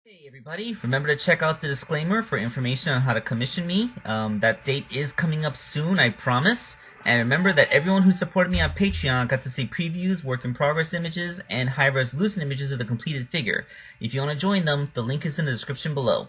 Hey everybody, remember to check out the disclaimer for information on how to commission me. That date is coming up soon, I promise. And remember that everyone who supported me on Patreon got to see previews, work in progress images, and high resolution images of the completed figure. If you want to join them, the link is in the description below.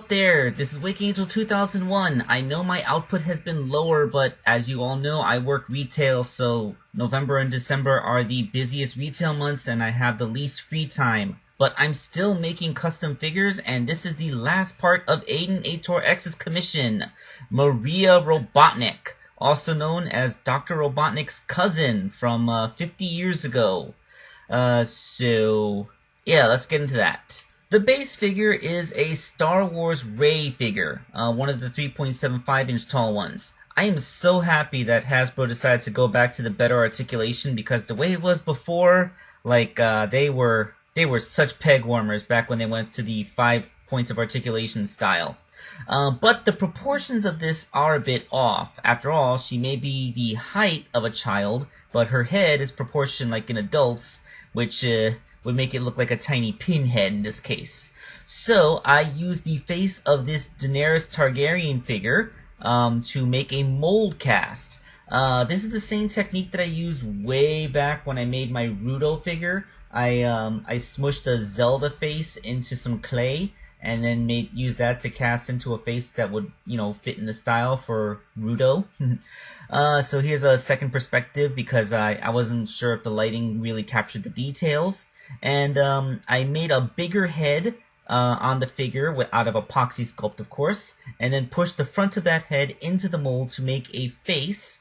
There, this is Waking Angel 2001. I know my output has been lower, but as you all know, I work retail, so November and December are the busiest retail months and I have the least free time. But I'm still making custom figures, and this is the last part of AidenatorX's commission. Maria Robotnik, also known as Dr. Robotnik's cousin from 50 years ago. So yeah, let's get into that. The base figure is a Star Wars Rey figure, one of the 3.75-inch tall ones. I am so happy that Hasbro decided to go back to the better articulation, because the way it was before, like, they were such peg warmers back when they went to the 5 points of articulation style. But the proportions of this are a bit off. After all, she may be the height of a child, but her head is proportioned like an adult's, which would make it look like a tiny pinhead in this case. So I used the face of this Daenerys Targaryen figure to make a mold cast. This is the same technique that I used way back when I made my Rudo figure. I smushed a Zelda face into some clay and then used that to cast into a face that would, fit in the style for Rudo. So here's a second perspective, because I wasn't sure if the lighting really captured the details. And I made a bigger head on the figure out of epoxy sculpt, of course, and then pushed the front of that head into the mold to make a face,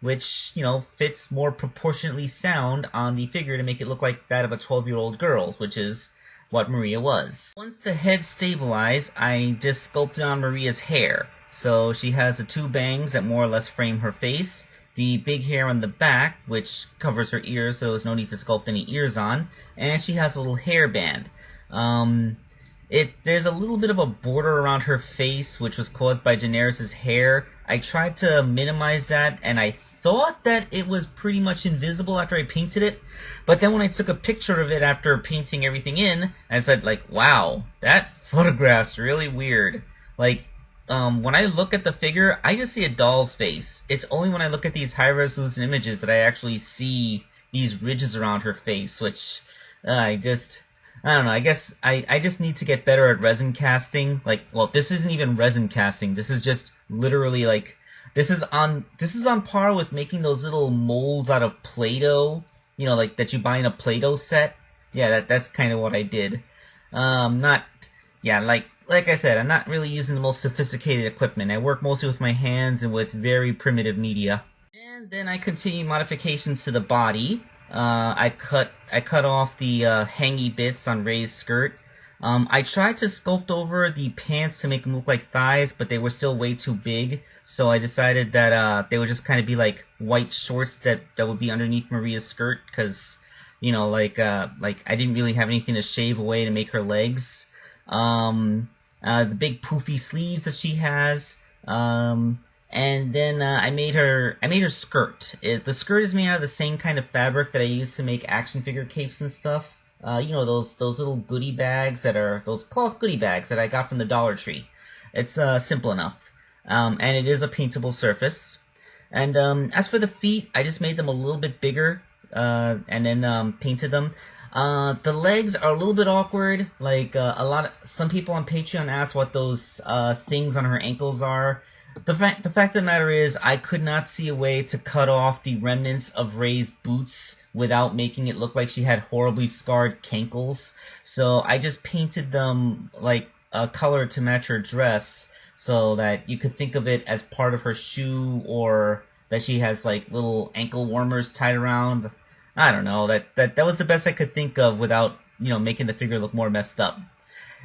which, fits more proportionately sound on the figure to make it look like that of a 12-year-old girl's, which is what Maria was. Once the head stabilized, I just sculpted on Maria's hair. So she has the two bangs that more or less frame her face, the big hair on the back, which covers her ears, so there's no need to sculpt any ears on, and she has a little hairband. There's a little bit of a border around her face, which was caused by Daenerys' hair. I tried to minimize that, and I thought that it was pretty much invisible after I painted it, but then when I took a picture of it after painting everything in, I said, wow, that photograph's really weird. When I look at the figure, I just see a doll's face. It's only when I look at these high-resolution images that I actually see these ridges around her face, which I don't know, I guess I just need to get better at resin casting. This isn't even resin casting. This is just literally, this is on par with making those little molds out of Play-Doh, that you buy in a Play-Doh set. Yeah, that's kind of what I did. Like I said, I'm not really using the most sophisticated equipment. I work mostly with my hands and with very primitive media. And then I continue modifications to the body. I cut off the hangy bits on Rey's skirt. I tried to sculpt over the pants to make them look like thighs, but they were still way too big. So I decided that they would just kind of be like white shorts that would be underneath Maria's skirt, because I didn't really have anything to shave away to make her legs. The big poofy sleeves that she has, and then I made her skirt. The skirt is made out of the same kind of fabric that I use to make action figure capes and stuff. Those little goodie bags those cloth goodie bags that I got from the Dollar Tree. It's simple enough, and it is a paintable surface. And as for the feet, I just made them a little bit bigger, and then painted them. The legs are a little bit awkward. Some people on Patreon ask what those things on her ankles are. The fact of the matter is, I could not see a way to cut off the remnants of Rey's boots without making it look like she had horribly scarred cankles. So I just painted them like a color to match her dress, so that you could think of it as part of her shoe, or that she has little ankle warmers tied around. I don't know, that was the best I could think of without, making the figure look more messed up.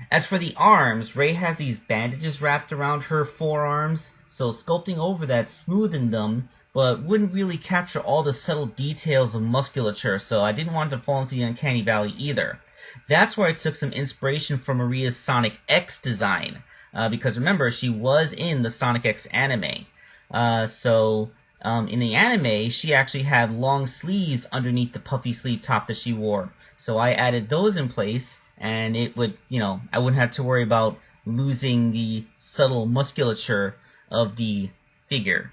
As for the arms, Rey has these bandages wrapped around her forearms, so sculpting over that smoothened them, but wouldn't really capture all the subtle details of musculature, so I didn't want it to fall into the uncanny valley either. That's where I took some inspiration from Maria's Sonic X design, because remember, she was in the Sonic X anime. In the anime, she actually had long sleeves underneath the puffy sleeve top that she wore. So I added those in place, and it would, I wouldn't have to worry about losing the subtle musculature of the figure.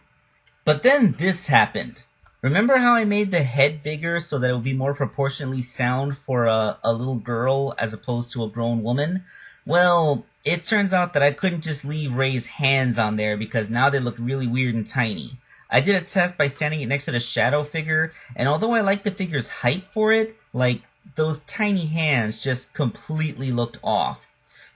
But then this happened. Remember how I made the head bigger so that it would be more proportionally sound for a little girl as opposed to a grown woman? Well, it turns out that I couldn't just leave Ray's hands on there because now they look really weird and tiny. I did a test by standing it next to the shadow figure, and although I liked the figure's height for it, those tiny hands just completely looked off.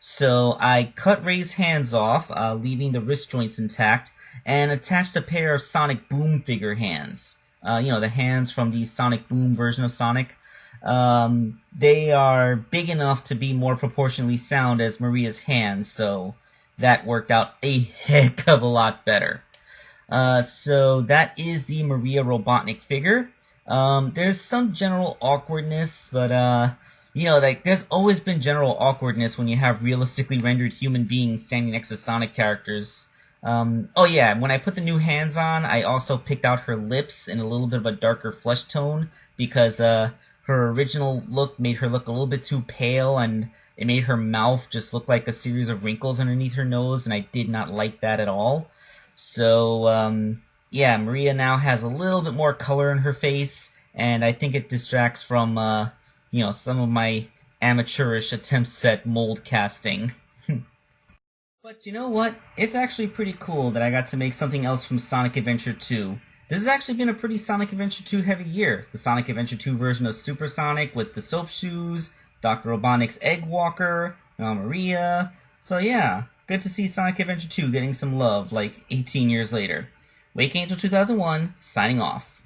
So I cut Ray's hands off, leaving the wrist joints intact, and attached a pair of Sonic Boom figure hands. The hands from the Sonic Boom version of Sonic. They are big enough to be more proportionally sound as Maria's hands, so that worked out a heck of a lot better. So that is the Maria Robotnik figure. There's some general awkwardness, but there's always been general awkwardness when you have realistically rendered human beings standing next to Sonic characters. Oh yeah, when I put the new hands on, I also picked out her lips in a little bit of a darker flesh tone because her original look made her look a little bit too pale, and it made her mouth just look like a series of wrinkles underneath her nose, and I did not like that at all. So, yeah, Maria now has a little bit more color in her face, and I think it distracts from, some of my amateurish attempts at mold casting. But you know what? It's actually pretty cool that I got to make something else from Sonic Adventure 2. This has actually been a pretty Sonic Adventure 2 heavy year. The Sonic Adventure 2 version of Super Sonic with the soap shoes, Dr. Robotnik's Egg Walker, Maria. So yeah, good to see Sonic Adventure 2 getting some love 18 years later. Wake Angel 2001, signing off.